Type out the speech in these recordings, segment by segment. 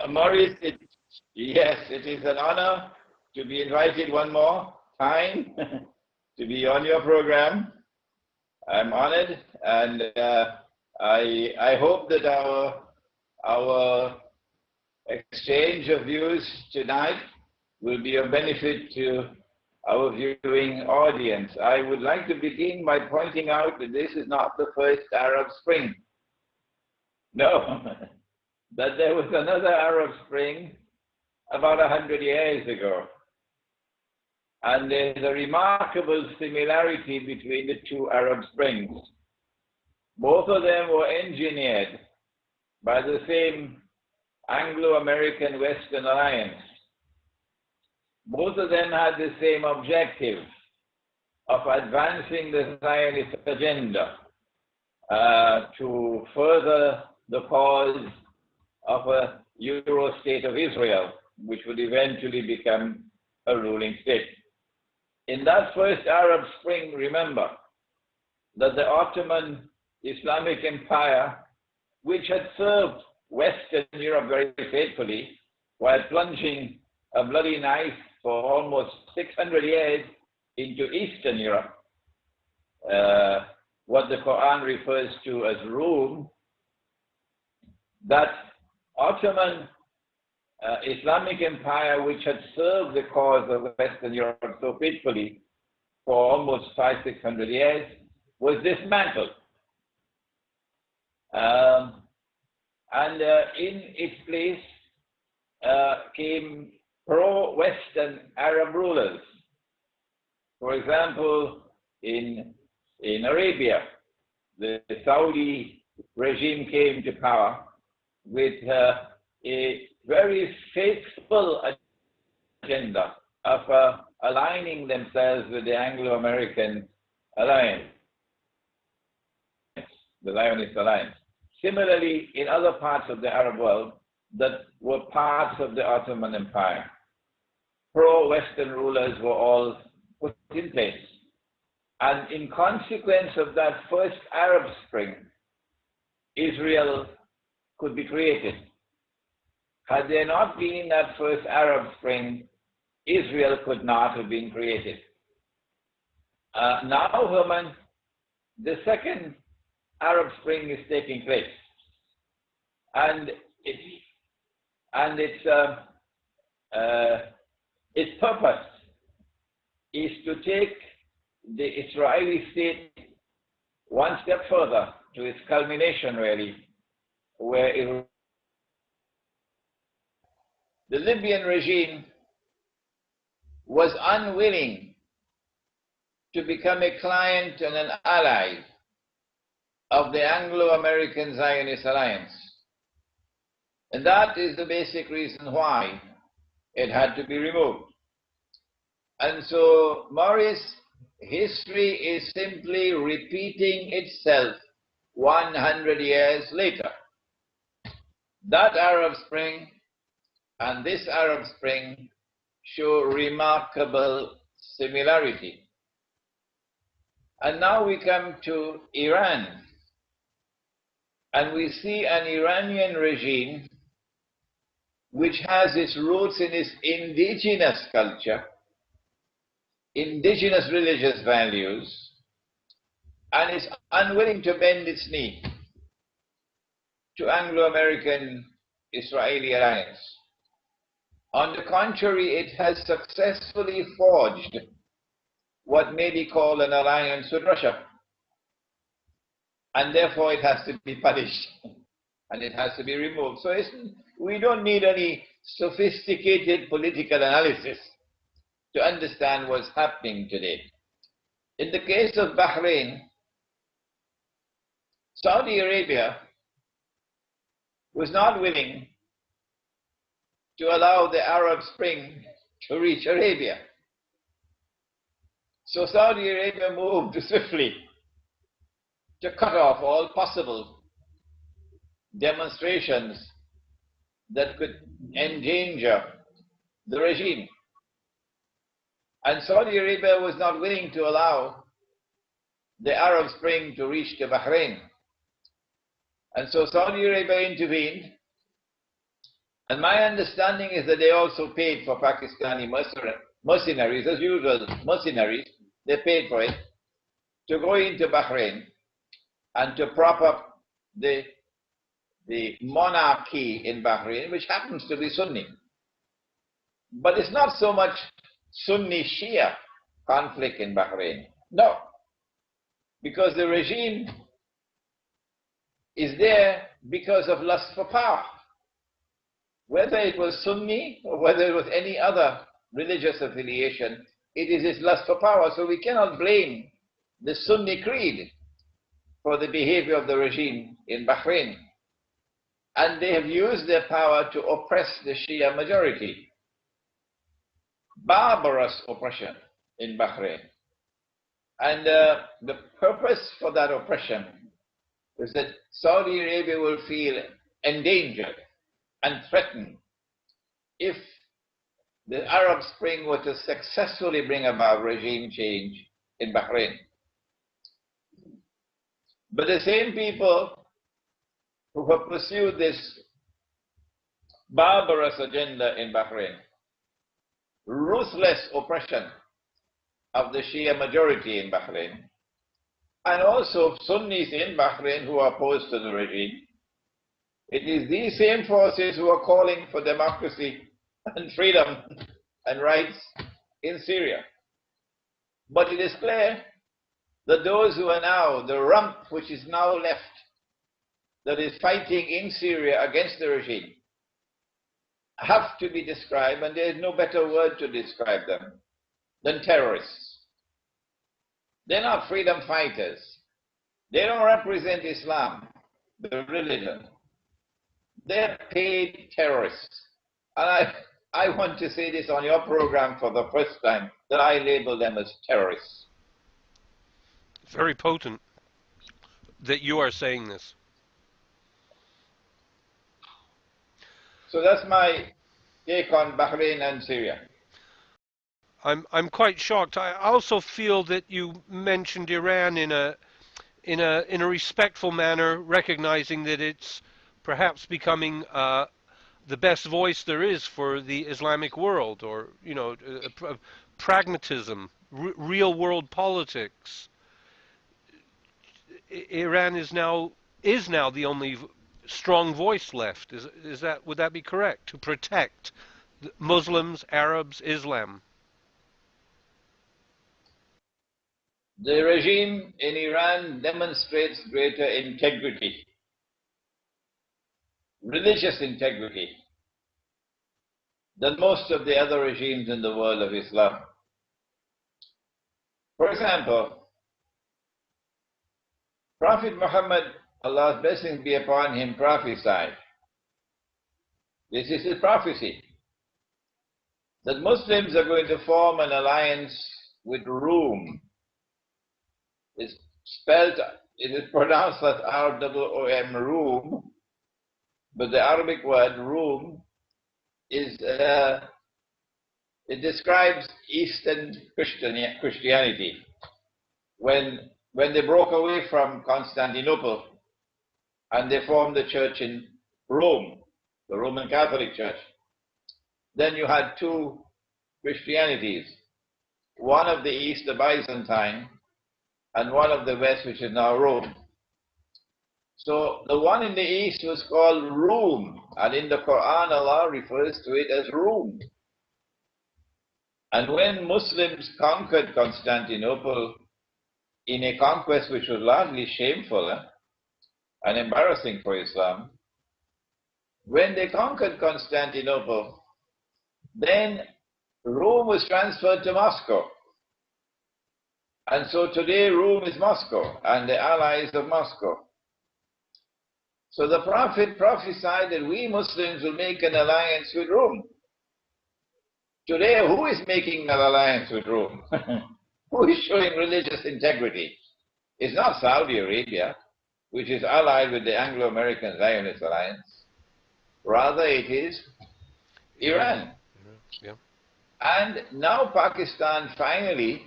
Maurice, yes, it is an honor to be invited one more time to be on your program. I'm honored, and I hope that our exchange of views tonight will be of benefit to our viewing audience. I would like to begin by pointing out that this is not the first Arab Spring. No, that there was another Arab Spring about 100 years ago. And there's a remarkable similarity between the two Arab Springs. Both of them were engineered by the same Anglo-American Western Alliance. Both of them had the same objective of advancing the Zionist agenda to further the cause of a Euro state of Israel, which would eventually become a ruling state. In that first Arab Spring, remember that the Ottoman Islamic Empire, which had served Western Europe very faithfully, while plunging a bloody knife for almost 600 years into Eastern Europe, what the Quran refers to as Rums, that Ottoman Islamic Empire, which had served the cause of Western Europe so faithfully for almost 500-600 years, was dismantled. And in its place came pro-Western Arab rulers. For example, in Arabia, the Saudi regime came to power with a very faithful agenda of aligning themselves with the Anglo-American alliance, the Zionist alliance. Similarly, in other parts of the Arab world that were parts of the Ottoman Empire, pro-Western rulers were all put in place. And in consequence of that first Arab Spring, Israel could be created. Had there not been that first Arab Spring, Israel could not have been created. Now, Herman, the second Arab Spring is taking place. And its purpose is to take the Israeli state one step further to its culmination, really, where the Libyan regime was unwilling to become a client and an ally of the Anglo-American Zionist alliance. And that is the basic reason why it had to be removed. And so, Maurice, history is simply repeating itself 100 years later. That Arab Spring and this Arab Spring show remarkable similarity. And now we come to Iran, and we see an Iranian regime which has its roots in its indigenous culture, indigenous religious values, and is unwilling to bend its knee to Anglo-American Israeli alliance. On the contrary, it has successfully forged what may be called an alliance with Russia. And therefore it has to be punished and it has to be removed. So we don't need any sophisticated political analysis to understand what's happening today. In the case of Bahrain, Saudi Arabia was not willing to allow the Arab Spring to reach Arabia. So Saudi Arabia moved swiftly to cut off all possible demonstrations that could endanger the regime. And Saudi Arabia was not willing to allow the Arab Spring to reach to Bahrain. And so Saudi Arabia intervened And my understanding is that they also paid for Pakistani mercenaries, as usual, mercenaries, they paid for it, to go into Bahrain and to prop up the monarchy in Bahrain, which happens to be Sunni. But it's not so much Sunni-Shia conflict in Bahrain. No, because the regime is there because of lust for power. Whether it was Sunni or whether it was any other religious affiliation, it is its lust for power. So we cannot blame the Sunni creed for the behavior of the regime in Bahrain. And they have used their power to oppress the Shia majority. Barbarous oppression in Bahrain. And the purpose for that oppression is that Saudi Arabia will feel endangered and threatened if the Arab Spring were to successfully bring about regime change in Bahrain. But the same people who have pursued this barbarous agenda in Bahrain, ruthless oppression of the Shia majority in Bahrain, and also Sunnis in Bahrain who are opposed to the regime, it is these same forces who are calling for democracy and freedom and rights in Syria. But it is clear that those who are now, the rump which is now left, that is fighting in Syria against the regime, have to be described, and there is no better word to describe them than terrorists. They're not freedom fighters. They don't represent Islam, the religion. They're paid terrorists. And I want to say this on your program for the first time, that I label them as terrorists. Very potent that you are saying this. So that's my take on Bahrain and Syria. I'm quite shocked. I also feel that you mentioned Iran in a respectful manner, recognizing that it's perhaps becoming the best voice there is for the Islamic world, or pragmatism, real world politics. Iran is now the only strong voice left. Would that be correct, to protect Muslims, Arabs, Islam? The regime in Iran demonstrates greater integrity, religious integrity, than most of the other regimes in the world of Islam. For example, Prophet Muhammad, Allah's blessings be upon him, prophesied. This is his prophecy, that Muslims are going to form an alliance with Rome. It is pronounced as R-O-O-M, Rome, but the Arabic word Rome is, it describes Eastern Christianity. When they broke away from Constantinople and they formed the church in Rome, the Roman Catholic Church, then you had two Christianities, one of the East, the Byzantine, and one of the West, which is now Rome. So the one in the East was called Rome, and in the Quran Allah refers to it as Rome. And when Muslims conquered Constantinople in a conquest which was largely shameful and embarrassing for Islam, when they conquered Constantinople, then Rome was transferred to Moscow. And so today Rome is Moscow and the allies of Moscow. So the Prophet prophesied that we Muslims will make an alliance with Rome. Today, who is making an alliance with Rome? Who is showing religious integrity? It's not Saudi Arabia, which is allied with the Anglo-American Zionist alliance. Rather, it is Iran. Yeah. And now Pakistan finally,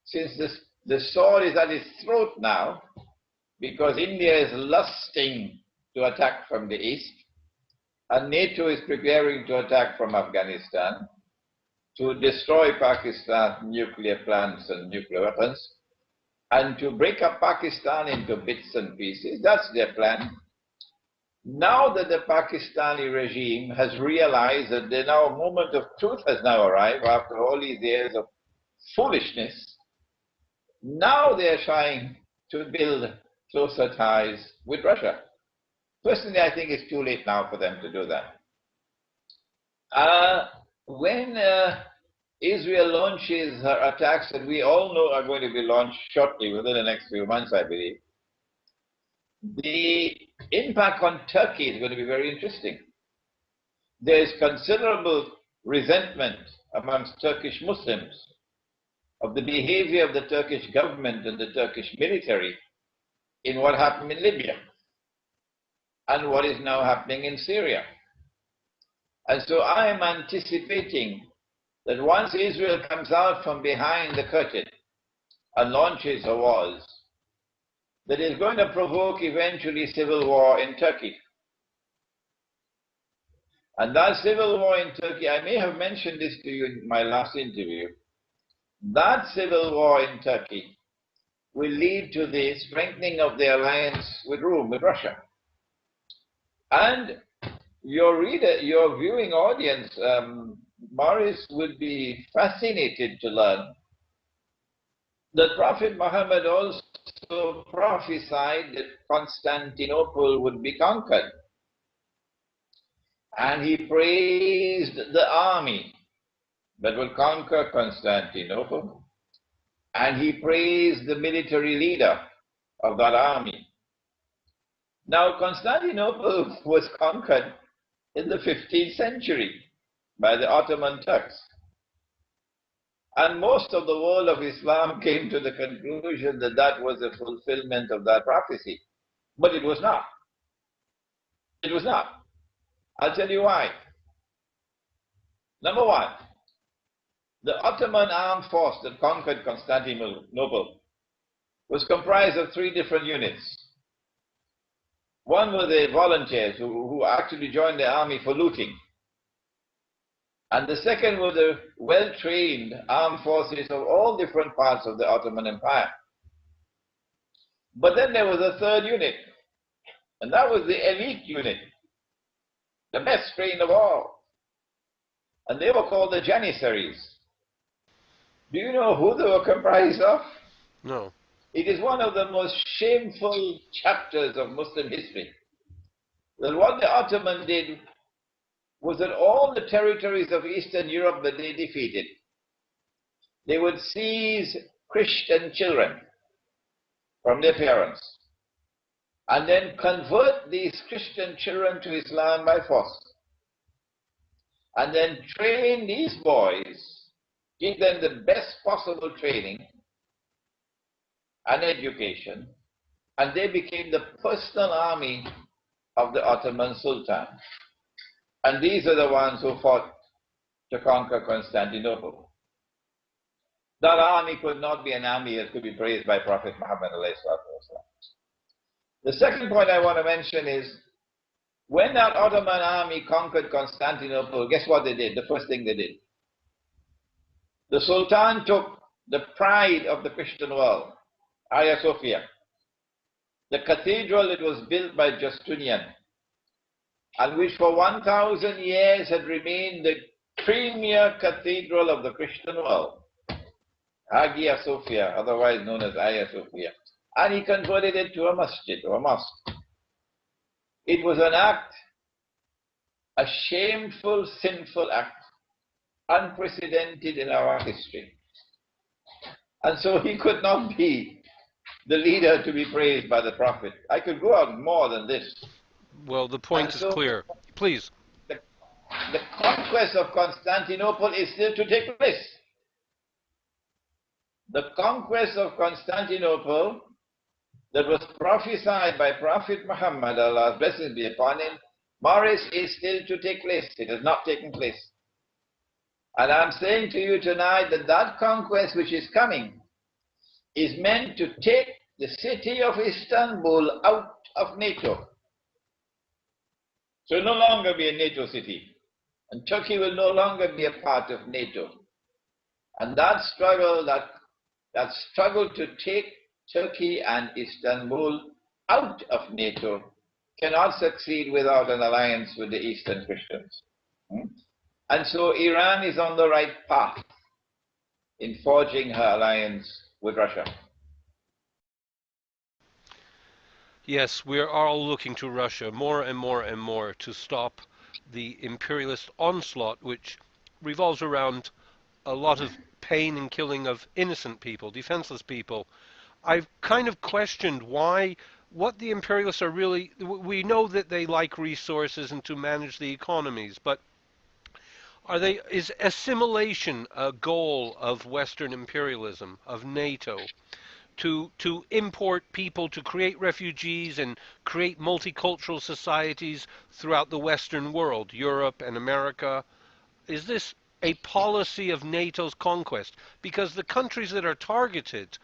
since the sword is at its throat now, because India is lusting to attack from the east, and NATO is preparing to attack from Afghanistan to destroy Pakistan's nuclear plants and nuclear weapons, and to break up Pakistan into bits and pieces. That's their plan. Now that the Pakistani regime has realized that the moment of truth has now arrived after all these years of foolishness, now they're trying to build closer ties with Russia. Personally, I think it's too late now for them to do that. When Israel launches her attacks that we all know are going to be launched shortly, within the next few months, I believe, the impact on Turkey is going to be very interesting. There is considerable resentment amongst Turkish Muslims of the behavior of the Turkish government and the Turkish military in what happened in Libya and what is now happening in Syria. And so I am anticipating that once Israel comes out from behind the curtain and launches her wars, that is going to provoke eventually civil war in Turkey. And that civil war in Turkey, I may have mentioned this to you in my last interview, that civil war in Turkey will lead to the strengthening of the alliance with Rome, with Russia. And your viewing audience, Morris, would be fascinated to learn that Prophet Muhammad also prophesied that Constantinople would be conquered. And he praised the army that will conquer Constantinople. And he praised the military leader of that army. Now, Constantinople was conquered in the 15th century by the Ottoman Turks. And most of the world of Islam came to the conclusion that that was a fulfillment of that prophecy. But it was not. It was not. I'll tell you why. Number one, the Ottoman armed force that conquered Constantinople was comprised of three different units. One were the volunteers who actually joined the army for looting. And the second were the well-trained armed forces of all different parts of the Ottoman Empire. But then there was a third unit, and that was the elite unit, the best trained of all. And they were called the Janissaries. Do you know who they were comprised of? No. It is one of the most shameful chapters of Muslim history. That what the Ottomans did was that all the territories of Eastern Europe that they defeated, they would seize Christian children from their parents and then convert these Christian children to Islam by force. And then train these boys, give them the best possible training and education, and they became the personal army of the Ottoman Sultan. And these are the ones who fought to conquer Constantinople. That army could not be an army that could be praised by Prophet Muhammad. The second point I want to mention is, when that Ottoman army conquered Constantinople, guess what they did? The first thing they did. The Sultan took the pride of the Christian world, Hagia Sophia, the cathedral that was built by Justinian, and which for 1,000 years had remained the premier cathedral of the Christian world, Hagia Sophia, otherwise known as Hagia Sophia. And he converted it to a masjid, or a mosque. It was an act, a shameful, sinful act, unprecedented in our history. And so he could not be the leader to be praised by the Prophet. I could go on more than this. Well, the point is clear. Please. The conquest of Constantinople is still to take place. The conquest of Constantinople that was prophesied by Prophet Muhammad, Allah's blessings be upon him, Morris, is still to take place. It has not taken place. And I'm saying to you tonight that that conquest which is coming is meant to take the city of Istanbul out of NATO. to no longer be a NATO city. And Turkey will no longer be a part of NATO. And that struggle to take Turkey and Istanbul out of NATO cannot succeed without an alliance with the Eastern Christians. And so Iran is on the right path in forging her alliance with Russia. Yes, we are all looking to Russia more and more and more to stop the imperialist onslaught, which revolves around a lot of pain and killing of innocent people, defenseless people. I've kind of questioned what the imperialists are really. We know that they like resources and to manage the economies, but is assimilation a goal of Western imperialism, of NATO? To import people, to create refugees and create multicultural societies throughout the Western world, Europe and America? Is this a policy of NATO's conquest? Because the countries that are targeted,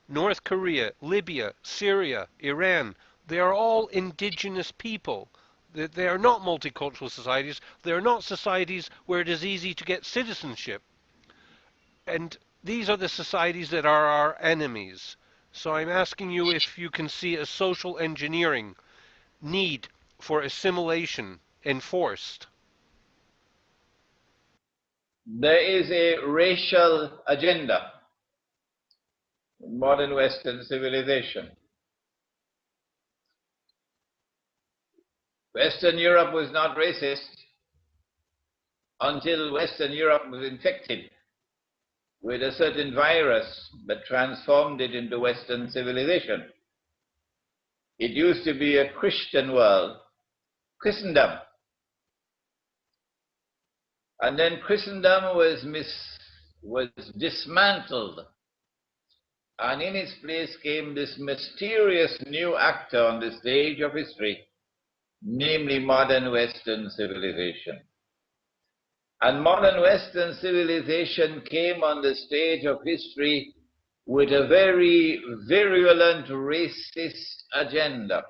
North Korea, Libya, Syria, Iran, they are all indigenous people. They are not multicultural societies. They are not societies where it is easy to get citizenship. And these are the societies that are our enemies. So I'm asking you if you can see a social engineering need for assimilation enforced. There is a racial agenda in modern Western civilization. Western Europe was not racist until Western Europe was infected with a certain virus that transformed it into Western civilization. It used to be a Christian world, Christendom. And then Christendom was dismantled. And in its place came this mysterious new actor on the stage of history, namely modern Western civilization. And modern Western civilization came on the stage of history with a very virulent racist agenda.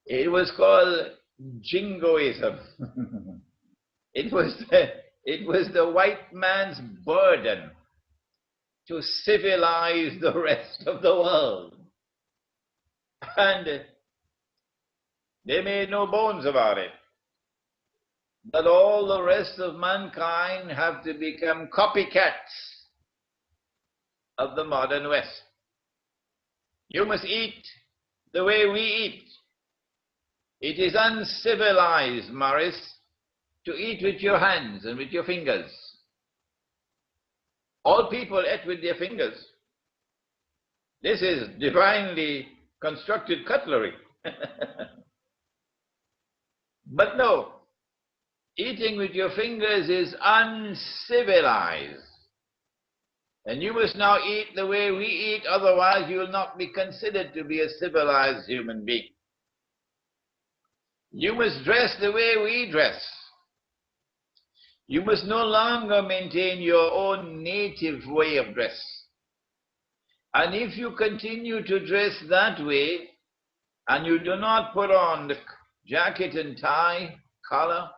It was called jingoism. It was the white man's burden to civilize the rest of the world. And they made no bones about it, that all the rest of mankind have to become copycats of the modern West. You must eat the way we eat. It is uncivilized, Morris, to eat with your hands and with your fingers. All people ate with their fingers. This is divinely constructed cutlery. But no, eating with your fingers is uncivilized. And you must now eat the way we eat, otherwise you will not be considered to be a civilized human being. You must dress the way we dress. You must no longer maintain your own native way of dress. And if you continue to dress that way, and you do not put on the jacket and tie, collar,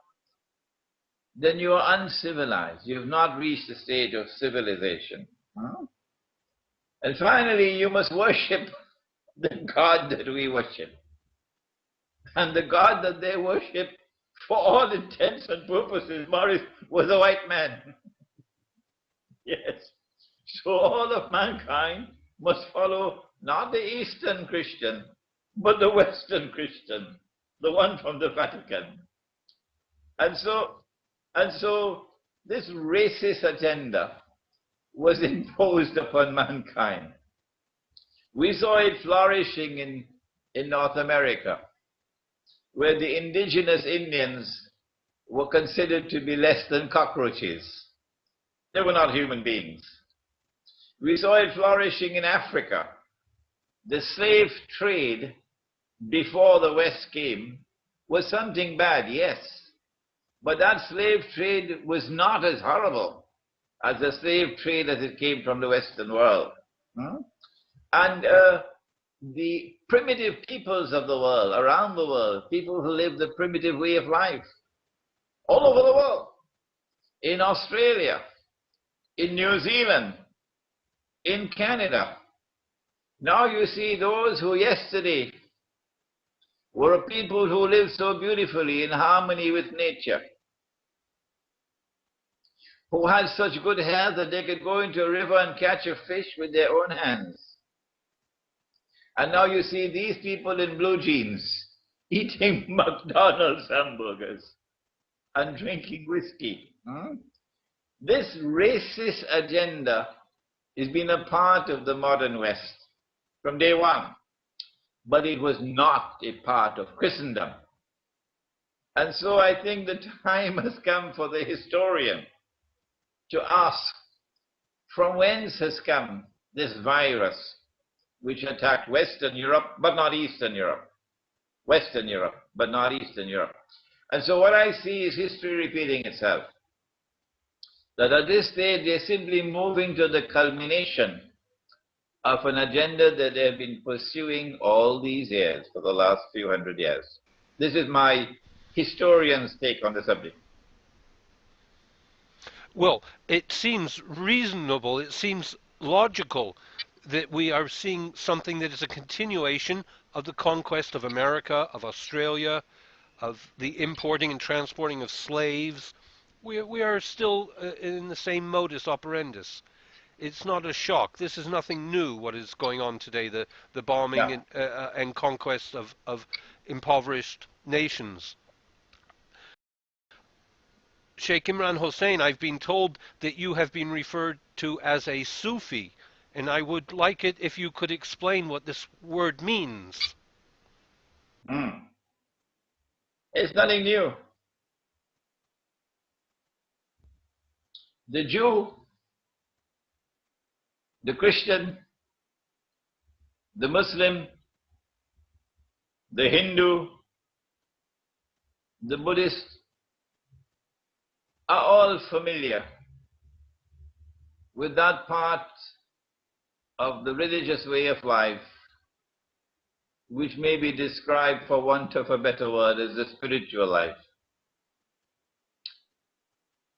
then you are uncivilized. You have not reached the stage of civilization. And finally, you must worship the God that we worship. And the God that they worship, for all intents and purposes, Morris, was a white man. Yes. So all of mankind must follow not the Eastern Christian, but the Western Christian, the one from the Vatican. And so this racist agenda was imposed upon mankind. We saw it flourishing in North America, where the indigenous Indians were considered to be less than cockroaches. They were not human beings. We saw it flourishing in Africa. The slave trade before the West came was something bad, yes, but that slave trade was not as horrible as the slave trade as it came from the Western world. And the primitive peoples of the world, around the world, people who live the primitive way of life, all over the world, in Australia, in New Zealand, in Canada. Now you see those who yesterday were people who lived so beautifully in harmony with nature, who had such good health that they could go into a river and catch a fish with their own hands. And now you see these people in blue jeans eating McDonald's hamburgers and drinking whiskey. This racist agenda has been a part of the modern West from day one, but it was not a part of Christendom. And so I think the time has come for the historian to ask, from whence has come this virus which attacked Western Europe, but not Eastern Europe? Western Europe, but not Eastern Europe. And so what I see is history repeating itself. That at this stage they're simply moving to the culmination of an agenda that they've been pursuing all these years, for the last few hundred years. This is my historian's take on the subject. Well, it seems reasonable, it seems logical that we are seeing something that is a continuation of the conquest of America, of Australia, of the importing and transporting of slaves. We are still in the same modus operandus. It's not a shock. This is nothing new, what is going on today, the bombing and conquest of impoverished nations. Sheikh Imranhosein, I've been told that you have been referred to as a Sufi, and I would like it if you could explain what this word means. It's nothing new. The Jew, the Christian, the Muslim, the Hindu, the Buddhist are all familiar with that part of the religious way of life which may be described, for want of a better word, as the spiritual life.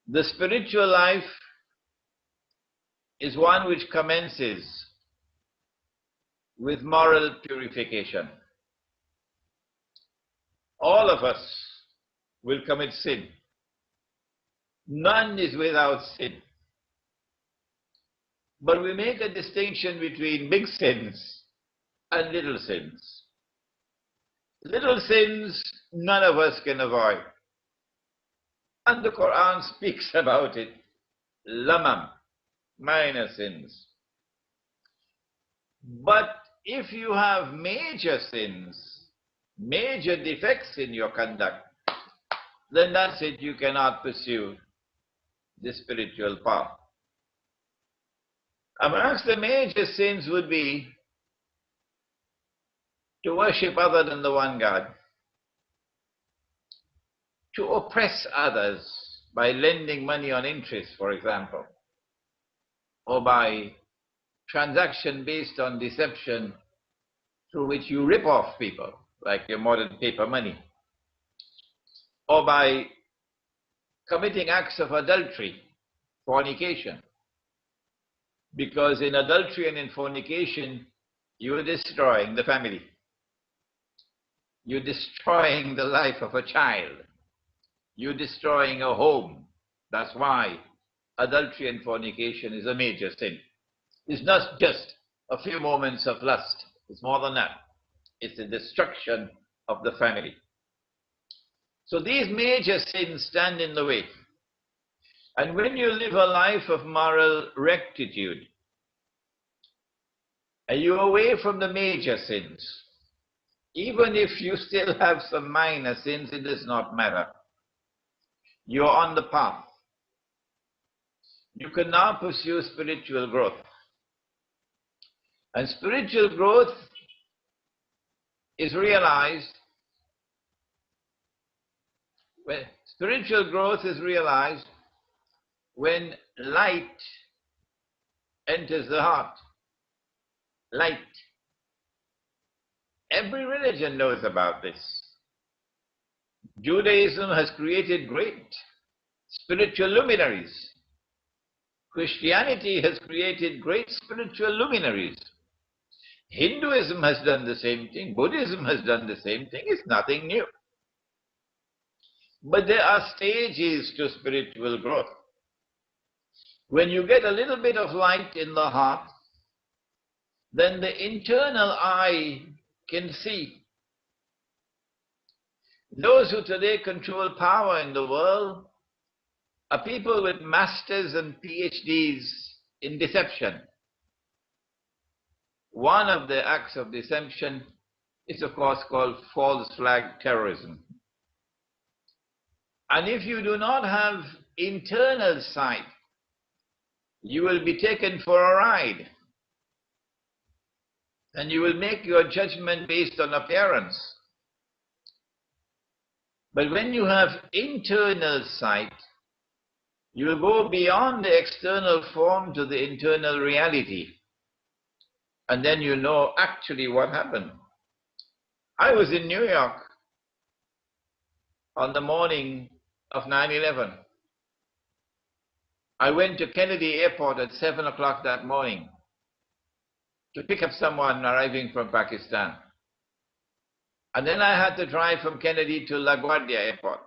The spiritual life is one which commences with moral purification. All of us will commit sin. None is without sin. But we make a distinction between big sins and little sins. Little sins none of us can avoid. And the Quran speaks about it. Lamam, minor sins. But if you have major sins, major defects in your conduct, then that's it, you cannot pursue the spiritual path. Amongst the major sins would be to worship other than the one God, to oppress others by lending money on interest, for example, or by transaction based on deception through which you rip off people, like your modern paper money, or by committing acts of adultery, fornication, because in adultery and in fornication you are destroying the family. You're destroying the life of a child. You're destroying a home. That's why adultery and fornication is a major sin. It's not just a few moments of lust. It's more than that. It's the destruction of the family. So these major sins stand in the way. And when you live a life of moral rectitude, and you're away from the major sins, even if you still have some minor sins, it does not matter. You're on the path. You can now pursue spiritual growth. And spiritual growth is realized when when light enters the heart. Light. Every religion knows about this. Judaism has created great spiritual luminaries. Christianity has created great spiritual luminaries. Hinduism has done the same thing. Buddhism has done the same thing. It's nothing new. But there are stages to spiritual growth. When you get a little bit of light in the heart, then the internal eye can see. Those who today control power in the world are people with masters and PhDs in deception. One of the acts of deception is, of course, called false flag terrorism. And if you do not have internal sight, you will be taken for a ride. And you will make your judgment based on appearance. But when you have internal sight, you will go beyond the external form to the internal reality. And then you know actually what happened. I was in New York on the morning of 9/11. I went to Kennedy Airport at 7 o'clock that morning to pick up someone arriving from Pakistan. And then I had to drive from Kennedy to LaGuardia Airport.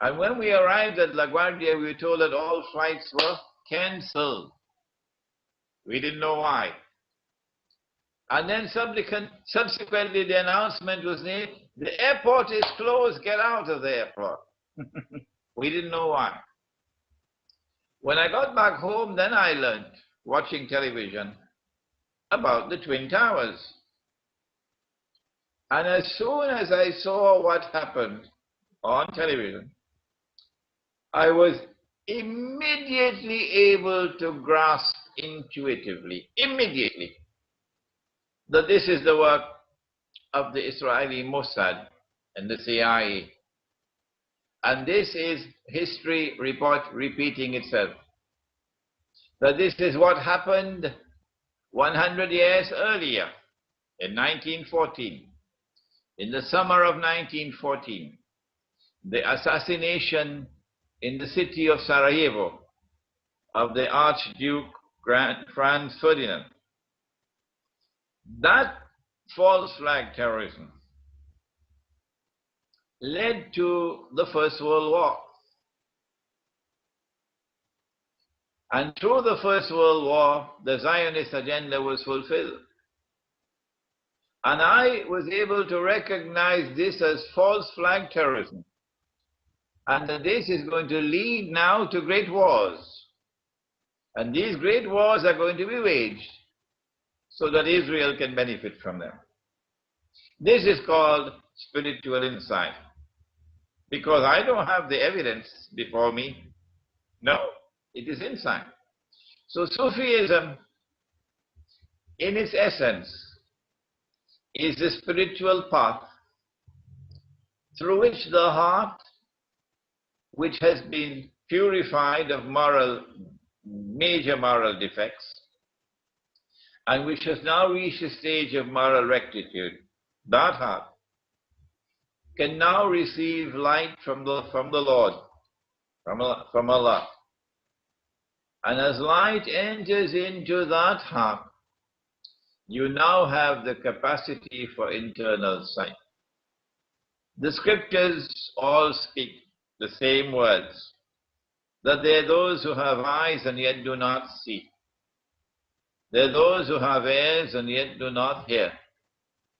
And when we arrived at LaGuardia, we were told that all flights were cancelled. We didn't know why. And then subsequently the announcement was made, the airport is closed, get out of the airport. We didn't know why. When I got back home, then I learned, watching television, about the Twin Towers. And as soon as I saw what happened on television, I was immediately able to grasp intuitively, immediately, that this is the work of the Israeli Mossad and the CIA. And this is history repeating itself. That this is what happened 100 years earlier, in 1914. In the summer of 1914, the assassination in the city of Sarajevo of the Archduke Franz Ferdinand. That false flag terrorism led to the First World War. And through the First World War, the Zionist agenda was fulfilled. And I was able to recognize this as false flag terrorism. And that this is going to lead now to great wars. And these great wars are going to be waged so that Israel can benefit from them. This is called spiritual insight. Because I don't have the evidence before me. No, it is insight. So Sufism, in its essence, is the spiritual path through which the heart, which has been purified of major moral defects, and which has now reached a stage of moral rectitude, that heart can now receive light from the Lord, from Allah. And as light enters into that heart, you now have the capacity for internal sight. The scriptures all speak the same words, that there are those who have eyes and yet do not see. There are those who have ears and yet do not hear.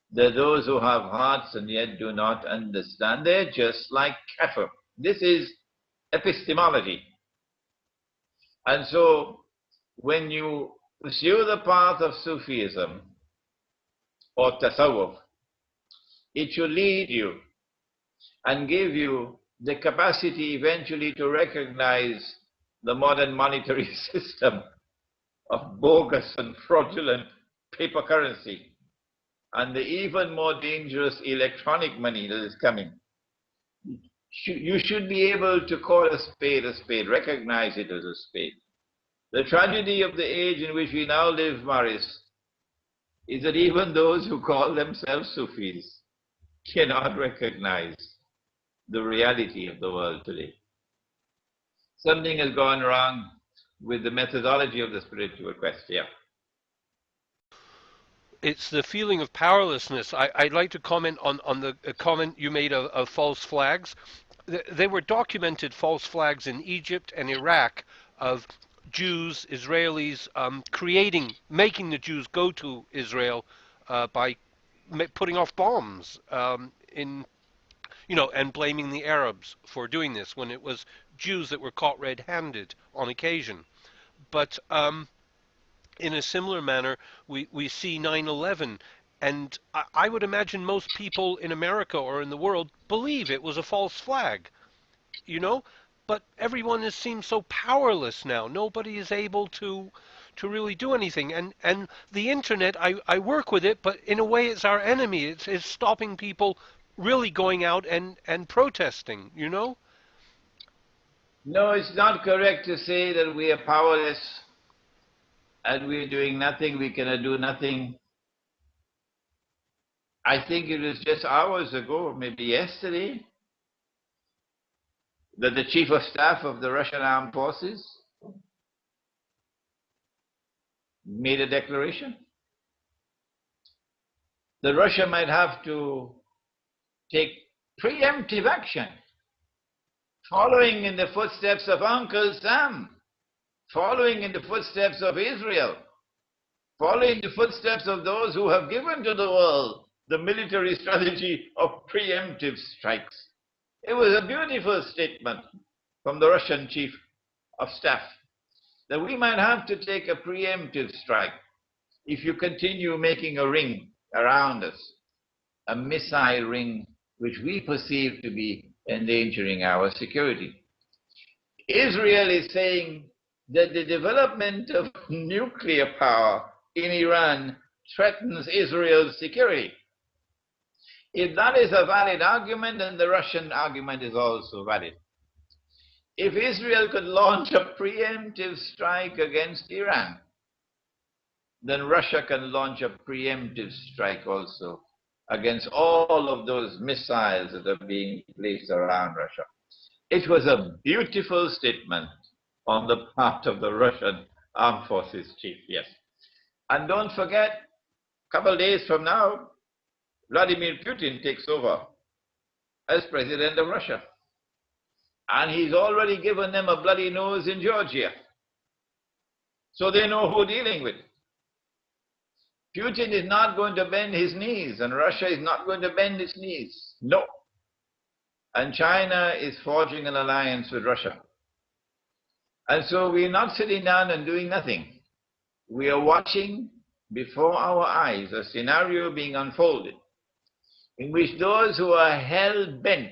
There are those who have hearts and yet do not understand. They're just like cattle. This is epistemology. And so, when you pursue the path of Sufism or Tasawwuf, it should lead you and give you the capacity eventually to recognize the modern monetary system of bogus and fraudulent paper currency and the even more dangerous electronic money that is coming. You should be able to call a spade, recognize it as a spade. The tragedy of the age in which we now live, Maurice, is that even those who call themselves Sufis cannot recognize the reality of the world today. Something has gone wrong with the methodology of the spiritual quest, yeah. It's the feeling of powerlessness. I'd like to comment on the comment you made of false flags. They were documented false flags in Egypt and Iraq of Jews, Israelis making the Jews go to Israel by putting off bombs and blaming the Arabs for doing this when it was Jews that were caught red-handed on occasion. But in a similar manner, we see 9/11, and I would imagine most people in America or in the world believe it was a false flag, you know? But everyone seems so powerless now. Nobody is able to really do anything. And the internet, I work with it, but in a way it's our enemy. It's stopping people really going out and protesting, you know? No, it's not correct to say that we are powerless and we're doing nothing, we cannot do nothing. I think it was just hours ago, maybe yesterday, that the Chief of Staff of the Russian Armed Forces made a declaration that Russia might have to take preemptive action, following in the footsteps of Uncle Sam, following in the footsteps of Israel, following the footsteps of those who have given to the world the military strategy of preemptive strikes. It was a beautiful statement from the Russian Chief of Staff that we might have to take a preemptive strike if you continue making a ring around us, a missile ring which we perceive to be endangering our security. Israel is saying that the development of nuclear power in Iran threatens Israel's security. If that is a valid argument, then the Russian argument is also valid. If Israel could launch a preemptive strike against Iran, then Russia can launch a preemptive strike also against all of those missiles that are being placed around Russia. It was a beautiful statement on the part of the Russian Armed Forces chief, yes. And don't forget, a couple of days from now, Vladimir Putin takes over as president of Russia. And he's already given them a bloody nose in Georgia. So they know who they're dealing with. Putin is not going to bend his knees, and Russia is not going to bend its knees. No. And China is forging an alliance with Russia. And so we're not sitting down and doing nothing. We are watching before our eyes a scenario being unfolded in which those who are hell-bent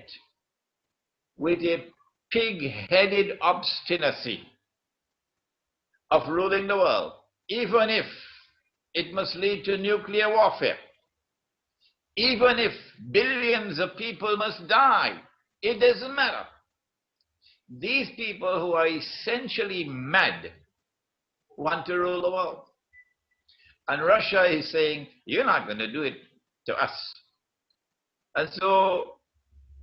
with a pig-headed obstinacy of ruling the world, even if it must lead to nuclear warfare, even if billions of people must die, it doesn't matter. These people who are essentially mad want to rule the world. And Russia is saying, you're not going to do it to us. And so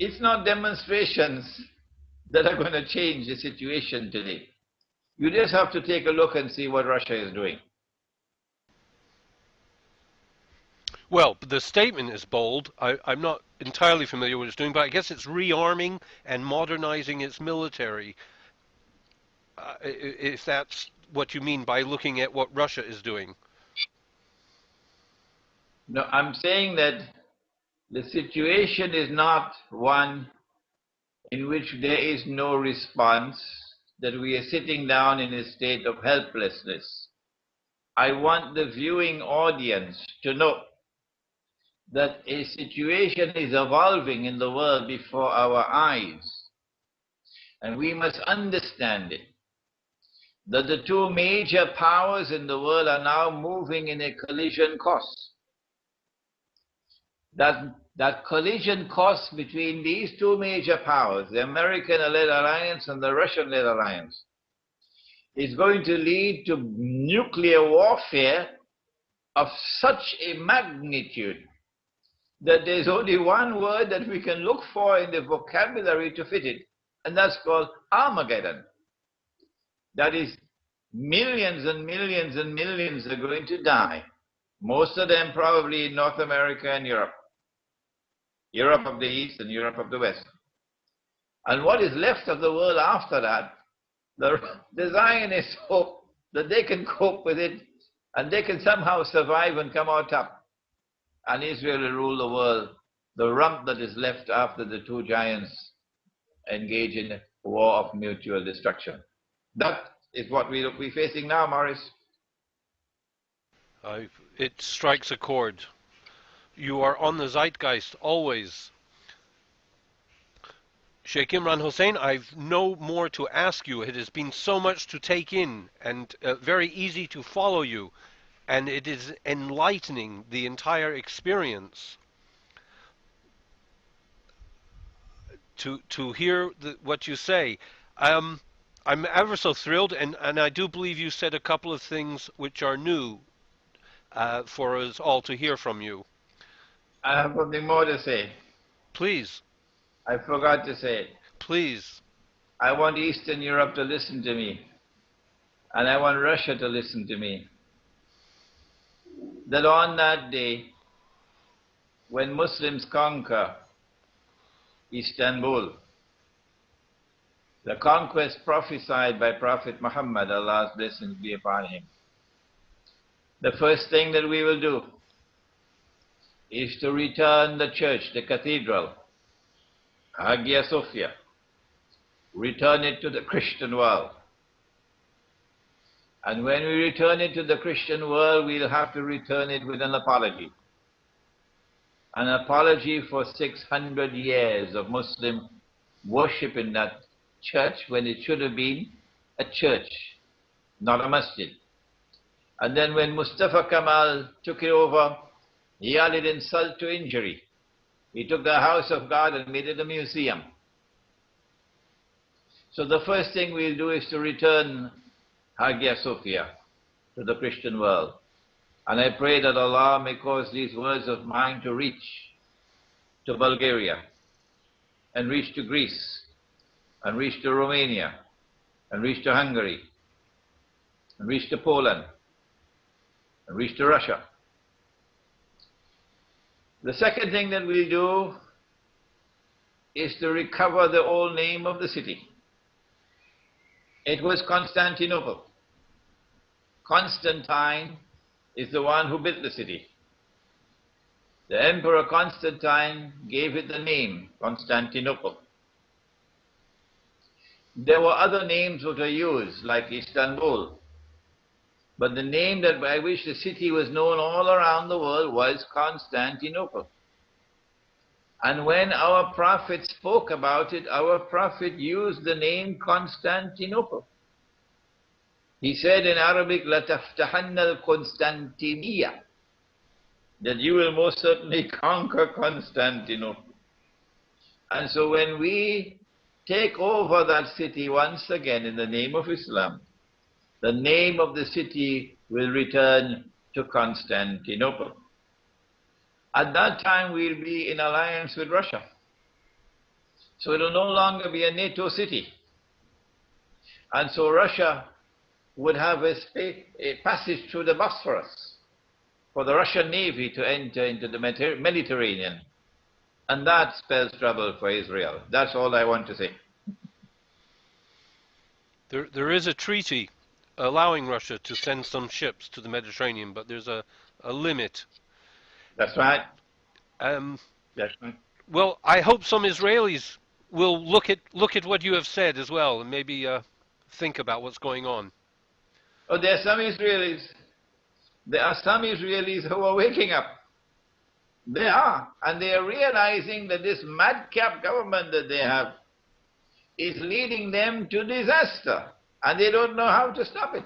it's not demonstrations that are going to change the situation today. You just have to take a look and see what Russia is doing. Well, the statement is bold. I'm not entirely familiar with what it's doing, but I guess it's rearming and modernizing its military, if that's what you mean by looking at what Russia is doing. No, I'm saying that the situation is not one in which there is no response, that we are sitting down in a state of helplessness. I want the viewing audience to know that a situation is evolving in the world before our eyes. And we must understand it, that the two major powers in the world are now moving in a collision course. That collision course between these two major powers, the American-led alliance and the Russian-led alliance, is going to lead to nuclear warfare of such a magnitude that there's only one word that we can look for in the vocabulary to fit it, and that's called Armageddon. That is, millions and millions and millions are going to die. Most of them probably in North America and Europe. Europe of the East and Europe of the West. And what is left of the world after that, the Zionists hope that they can cope with it and they can somehow survive and come out top. And Israel will rule the world, the rump that is left after the two giants engage in a war of mutual destruction. That is what we're facing now, Morris. It strikes a chord. You are on the zeitgeist always. Sheikh Imranhosein, I've no more to ask you. It has been so much to take in and very easy to follow you. And it is enlightening, the entire experience, to hear what you say. I'm ever so thrilled, and I do believe you said a couple of things which are new for us all to hear from you. I have something more to say. Please. I forgot to say it. Please. I want Eastern Europe to listen to me, and I want Russia to listen to me. That on that day, when Muslims conquer Istanbul, the conquest prophesied by Prophet Muhammad, Allah's blessings be upon him, the first thing that we will do is to return the church, the cathedral, Hagia Sophia, return it to the Christian world. And when we return it to the Christian world, we'll have to return it with an apology. An apology for 600 years of Muslim worship in that church when it should have been a church, not a masjid. And then when Mustafa Kemal took it over, he added insult to injury. He took the house of God and made it a museum. So the first thing we'll do is to return Hagia Sophia to the Christian world. And I pray that Allah may cause these words of mine to reach to Bulgaria, and reach to Greece, and reach to Romania, and reach to Hungary, and reach to Poland, and reach to Russia. The second thing that we'll do is to recover the old name of the city. It was Constantinople. Constantine is the one who built the city. The Emperor Constantine gave it the name Constantinople. There were other names that were used, like Istanbul. But the name that by which the city was known all around the world was Constantinople. And when our Prophet spoke about it, our Prophet used the name Constantinople. He said in Arabic, لَتَفْتَحَنَّ الْقُنْسْتَنْتِنِيَّةِ, that you will most certainly conquer Constantinople. And so when we take over that city once again in the name of Islam, the name of the city will return to Constantinople. At that time, we'll be in alliance with Russia. So it will no longer be a NATO city. And so Russia would have a passage through the Bosphorus for the Russian Navy to enter into the Mediterranean. And that spells trouble for Israel. That's all I want to say. There is a treaty allowing Russia to send some ships to the Mediterranean, but there's a limit. That's right. That's right. Well, I hope some Israelis will look at what you have said as well, and maybe think about what's going on. Oh, there are some Israelis. There are some Israelis who are waking up. They are, and they are realizing that this madcap government that they have is leading them to disaster, and they don't know how to stop it.